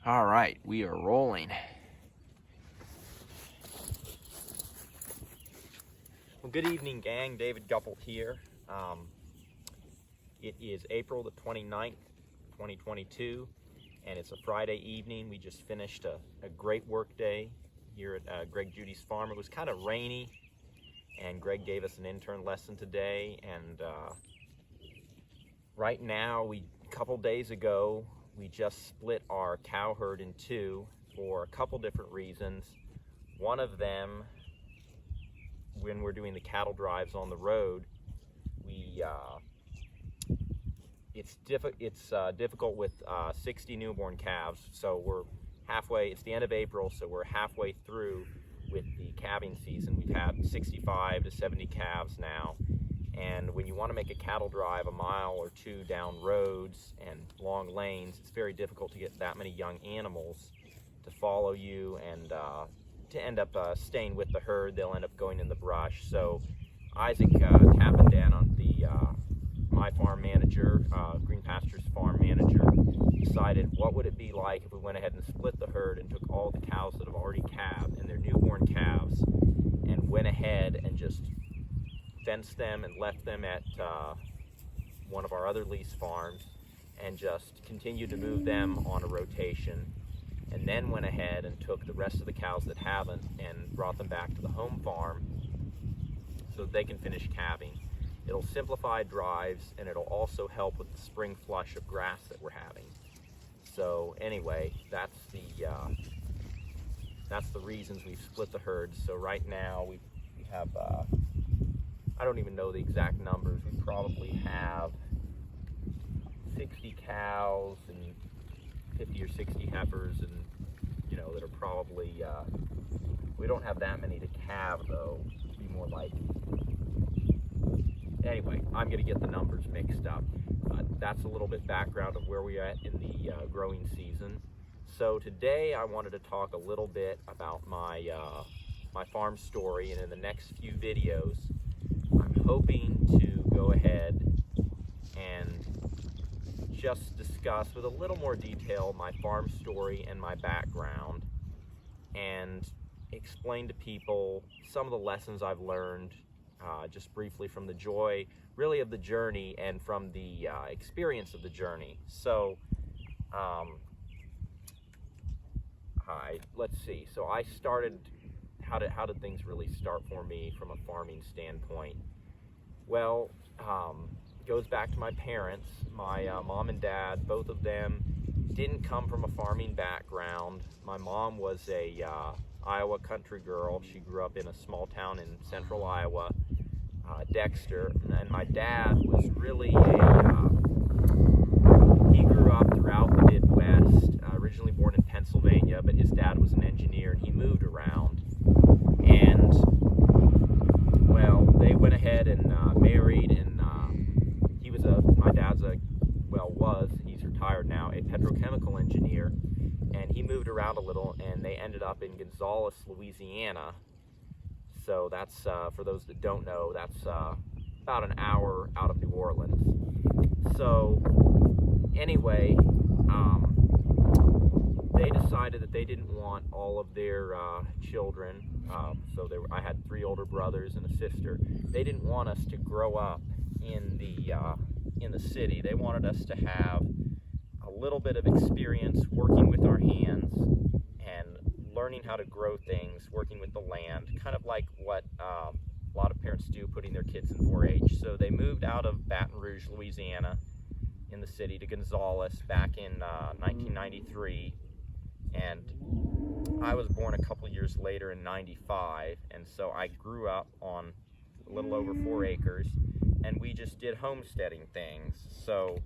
All right, we are rolling. Well, good evening, gang. David Guppelt here. It is April the 29th, 2022, and it's a Friday evening. We just finished a great work day here at Greg Judy's farm. It was kind of rainy, and Greg gave us an intern lesson today. And right now, a couple days ago, we just split our cow herd in two for a couple different reasons. One of them, when we're doing the cattle drives on the road, it's difficult with 60 newborn calves. So we're halfway. It's the end of April, so we're halfway through with the calving season. We've had 65 to 70 calves now, and when you want to make a cattle drive a mile or two down roads and long lanes, it's very difficult to get that many young animals to follow you and to end up staying with the herd. They'll end up going in the brush. So Isaac Tappendan, on my farm manager, Green Pastures farm manager, decided what would it be like if we went ahead and split the herd and took all the cows that have already calved and their newborn calves and went ahead and just fenced them and left them at one of our other lease farms and just continued to move them on a rotation, and then went ahead and took the rest of the cows that haven't and brought them back to the home farm so that they can finish calving. It'll simplify drives, and it'll also help with the spring flush of grass that we're having. So anyway, that's the reasons we've split the herd. So right now we have, I don't even know the exact numbers. We probably have 60 cows and 50 or 60 heifers, and that are probably, we don't have that many to calve though. It'd be more like, anyway, I'm gonna get the numbers mixed up. That's a little bit background of where we're at in the growing season. So today I wanted to talk a little bit about my farm story, and in the next few videos I'm hoping to go ahead and just discuss with a little more detail my farm story and my background, and explain to people some of the lessons I've learned just briefly from the joy really of the journey and from the experience of the journey. So let's see. So I started, how did things really start for me from a farming standpoint? Well, goes back to my parents. My mom and dad, both of them didn't come from a farming background. My mom was a Iowa country girl. She grew up in a small town in central Iowa, Dexter, and my dad was really he grew up throughout the Midwest, originally born in Pennsylvania, but his dad was an engineer and he moved around. And well, they went ahead and married, and my dad's he's retired now, a petrochemical engineer, and he moved around a little, and they ended up in Gonzales, Louisiana. So that's, for those that don't know, that's about an hour out of New Orleans. So anyway, they decided that they didn't want all of their children, I had 3 older brothers and a sister. They didn't want us to grow up in the city. They wanted us to have a little bit of experience working with our hands and learning how to grow things, working with the land, kind of like what a lot of parents do, putting their kids in 4-H. So they moved out of Baton Rouge, Louisiana, in the city to Gonzales back in 1993, and I was born a couple years later in 95, and so I grew up on a little over 4 acres, and we just did homesteading things. So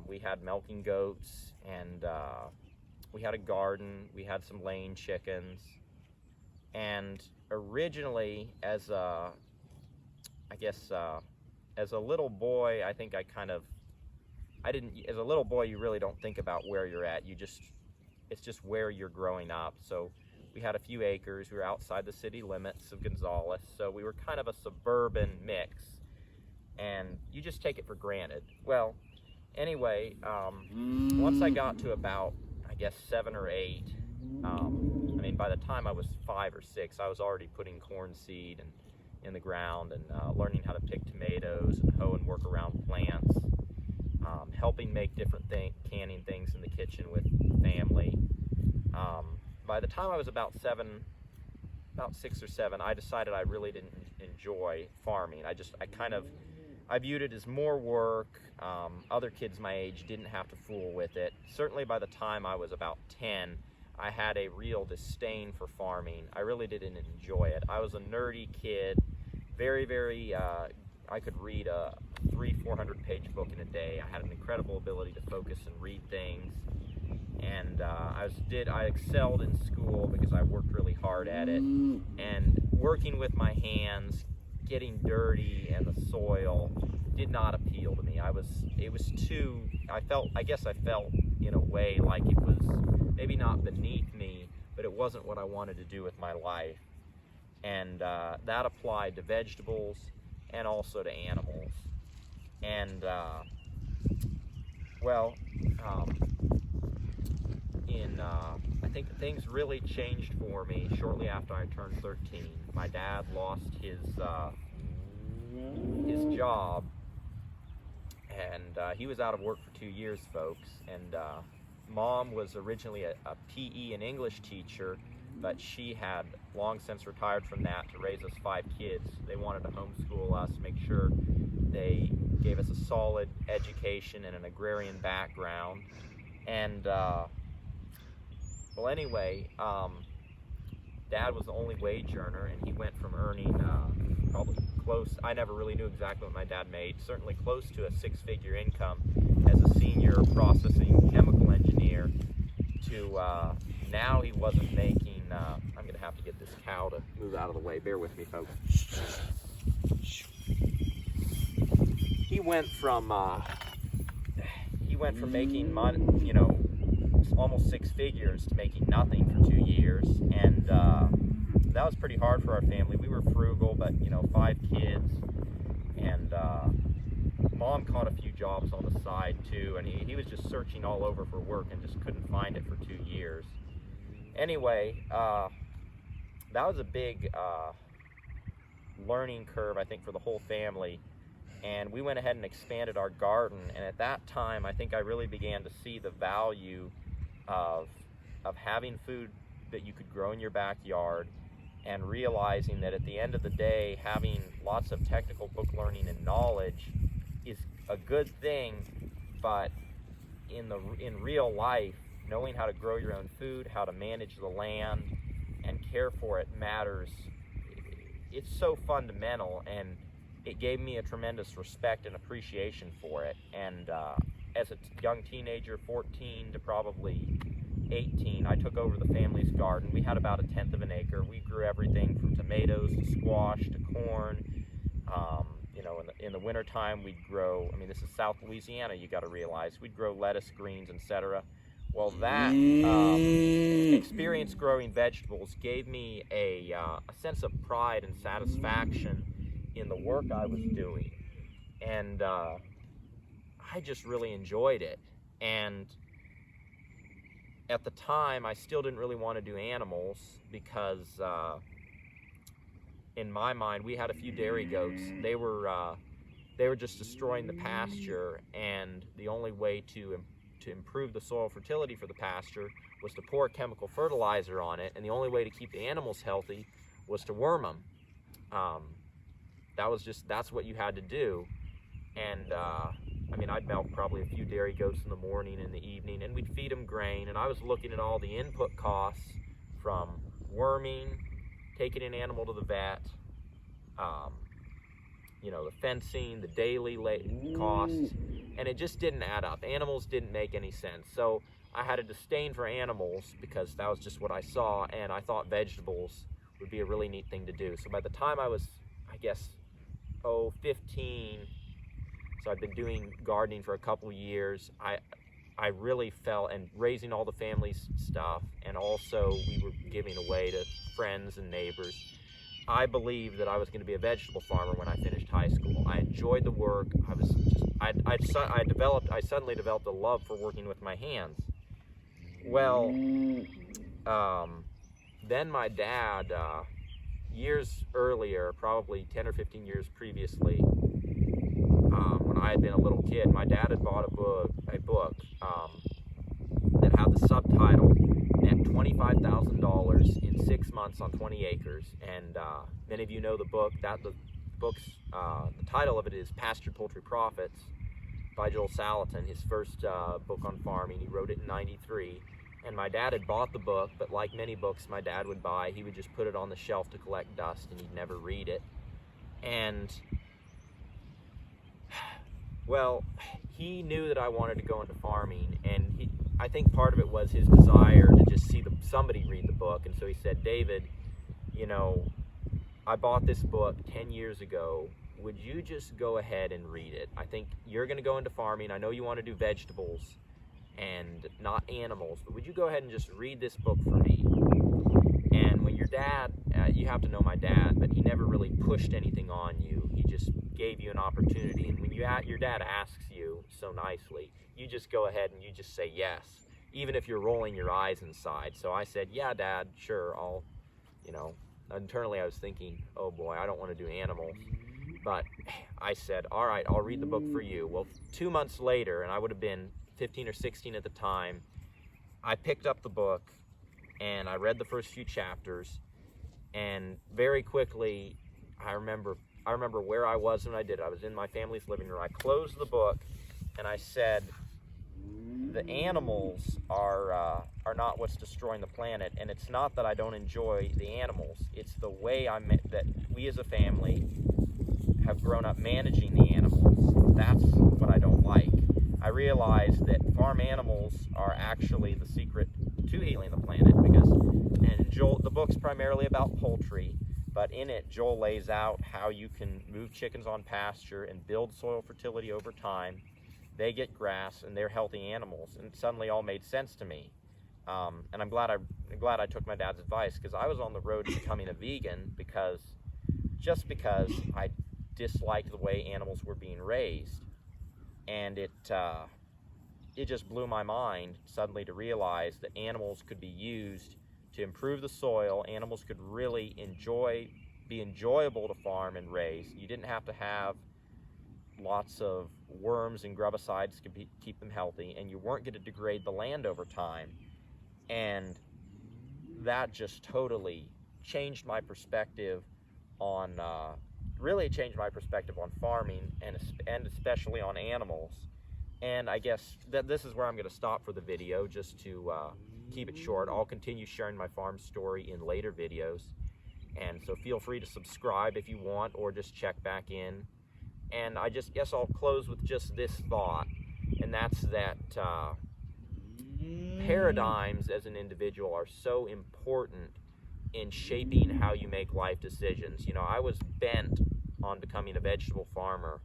we had milking goats, and we had a garden, we had some laying chickens, and originally as a little boy, I think as a little boy, you really don't think about where you're at. It's just where you're growing up. So we had a few acres. We were outside the city limits of Gonzales, so we were kind of a suburban mix, and you just take it for granted. Well, anyway, once I got to about, I guess 7 or 8. I mean, by the time I was 5 or 6, I was already putting corn seed and in the ground and learning how to pick tomatoes and hoe and work around plants, helping make different canning things in the kitchen with the family. By the time I was about 6 or 7, I decided I really didn't enjoy farming. I viewed it as more work. Other kids my age didn't have to fool with it. Certainly by the time I was about 10, I had a real disdain for farming. I really didn't enjoy it. I was a nerdy kid, very, I could read a 300-400 page book in a day. I had an incredible ability to focus and read things. And I excelled in school because I worked really hard at it. And working with my hands, getting dirty and the soil did not appeal to me. I guess I felt in a way like it was maybe not beneath me, but it wasn't what I wanted to do with my life. And that applied to vegetables and also to animals. And I think things really changed for me shortly after I turned 13. My dad lost his job, and he was out of work for 2 years, folks. And Mom was originally a PE and English teacher, but she had long since retired from that to raise us 5 kids. They wanted to homeschool us, make sure they gave us a solid education and an agrarian background. And Dad was the only wage earner, and he went from earning probably close, I never really knew exactly what my dad made, certainly close to a 6-figure income as a senior processing chemical engineer, to now he wasn't making, I'm going to have to get this cow to move out of the way, bear with me, folks. He went from making money, almost 6 figures to making nothing for 2 years, and that was pretty hard for our family. We were frugal, but 5 kids, and Mom caught a few jobs on the side too, and he was just searching all over for work and just couldn't find it for 2 years. Anyway, that was a big learning curve, I think, for the whole family. And we went ahead and expanded our garden, and at that time I think I really began to see the value of having food that you could grow in your backyard, and realizing that at the end of the day, having lots of technical book learning and knowledge is a good thing, but in real life, knowing how to grow your own food, how to manage the land and care for it matters. It's so fundamental, and it gave me a tremendous respect and appreciation for it. And as a young teenager, 14 to probably 18, I took over the family's garden. We had about 1/10 of an acre. We grew everything from tomatoes to squash to corn. In the wintertime, we'd grow, this is South Louisiana, you got to realize, we'd grow lettuce, greens, etc. Well, that experience growing vegetables gave me a sense of pride and satisfaction in the work I was doing, and I just really enjoyed it. And at the time, I still didn't really want to do animals because in my mind, we had a few dairy goats. They were just destroying the pasture, and the only way to improve the soil fertility for the pasture was to pour chemical fertilizer on it, and the only way to keep the animals healthy was to worm them. That's what you had to do. And I'd milk probably a few dairy goats in the morning and the evening, and we'd feed them grain, and I was looking at all the input costs from worming, taking an animal to the vet, the fencing, the daily costs, and it just didn't add up. Animals didn't make any sense. So I had a disdain for animals because that was just what I saw, and I thought vegetables would be a really neat thing to do. So by the time I was, 15, so I'd been doing gardening for a couple of years, I really fell, and raising all the family's stuff, and also we were giving away to friends and neighbors. I believed that I was going to be a vegetable farmer when I finished high school. I enjoyed the work. I suddenly developed a love for working with my hands. Well, then my dad, years earlier, probably 10 or 15 years previously, when I had been a little kid, my dad had bought a book that had the subtitle, net $25,000 in 6 months on 20 acres. And many of you know the book. The title of it is Pastured Poultry Profits by Joel Salatin, his first book on farming. He wrote it in '93. And my dad had bought the book, but like many books my dad would buy, he would just put it on the shelf to collect dust, and he'd never read it. And, well, he knew that I wanted to go into farming, and I think part of it was his desire to just see somebody read the book. And so he said, David, you know, I bought this book 10 years ago. Would you just go ahead and read it? I think you're going to go into farming. I know you want to do vegetables and not animals, but would you go ahead and just read this book for me? And when your dad, you have to know my dad, but he never really pushed anything on you. He just gave you an opportunity. And when your dad asks you so nicely, you just go ahead and you just say yes, even if you're rolling your eyes inside. So I said, yeah, Dad, sure, internally I was thinking, oh boy, I don't want to do animals. But I said, all right, I'll read the book for you. Well, 2 months later, and I would have been 15 or 16 at the time, I picked up the book and I read the first few chapters, and very quickly I remember where I was when I did it. I was in my family's living room. I closed the book and I said, the animals are not what's destroying the planet, and it's not that I don't enjoy the animals. It's the way that we as a family have grown up managing the animals. That's what I don't like. I realized that farm animals are actually the secret to healing the planet, and Joel, the book's primarily about poultry, but in it, Joel lays out how you can move chickens on pasture and build soil fertility over time. They get grass and they're healthy animals, and it suddenly all made sense to me. And I'm glad I took my dad's advice, because I was on the road to becoming a vegan because I disliked the way animals were being raised. And it just blew my mind suddenly to realize that animals could be used to improve the soil. Animals could really be enjoyable to farm and raise. You didn't have to have lots of worms and grubicides to keep them healthy, and you weren't going to degrade the land over time. And that just totally changed my perspective on farming and especially on animals. And I guess that this is where I'm going to stop for the video, just to keep it short. I'll continue sharing my farm story in later videos, and so feel free to subscribe if you want, or just check back in. And I guess I'll close with just this thought, and that's that paradigms as an individual are so important in shaping how you make life decisions. You know, I was bent on becoming a vegetable farmer.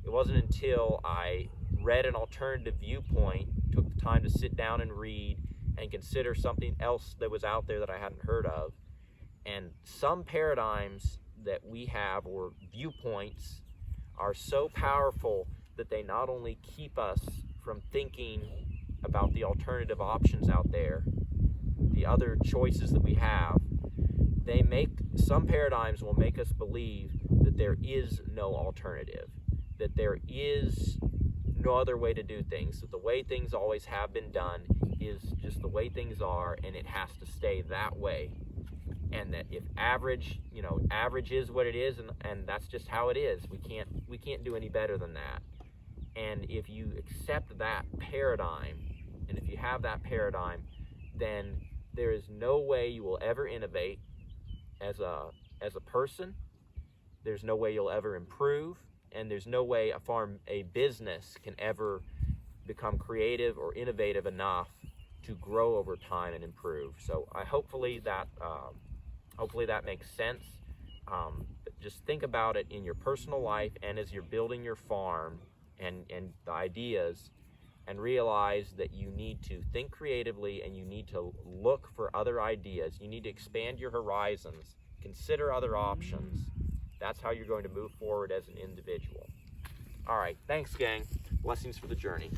It wasn't until I read an alternative viewpoint, took the time to sit down and read and consider something else that was out there that I hadn't heard of. And some paradigms that we have, or viewpoints, are so powerful that they not only keep us from thinking about the alternative options out there, the other choices that we have, some paradigms will make us believe that there is no alternative, that there is no other way to do things, that the way things always have been done is just the way things are, and it has to stay that way. And that if average is what it is, and that's just how it is. We can't do any better than that. And if you accept that paradigm, and if you have that paradigm, then there is no way you will ever innovate as a person. There's no way you'll ever improve, and there's no way a business can ever become creative or innovative enough to grow over time and improve. So hopefully that makes sense. But just think about it in your personal life and as you're building your farm and the ideas, and realize that you need to think creatively and you need to look for other ideas. You need to expand your horizons, consider other options. That's how you're going to move forward as an individual. All right, thanks, gang. Blessings for the journey.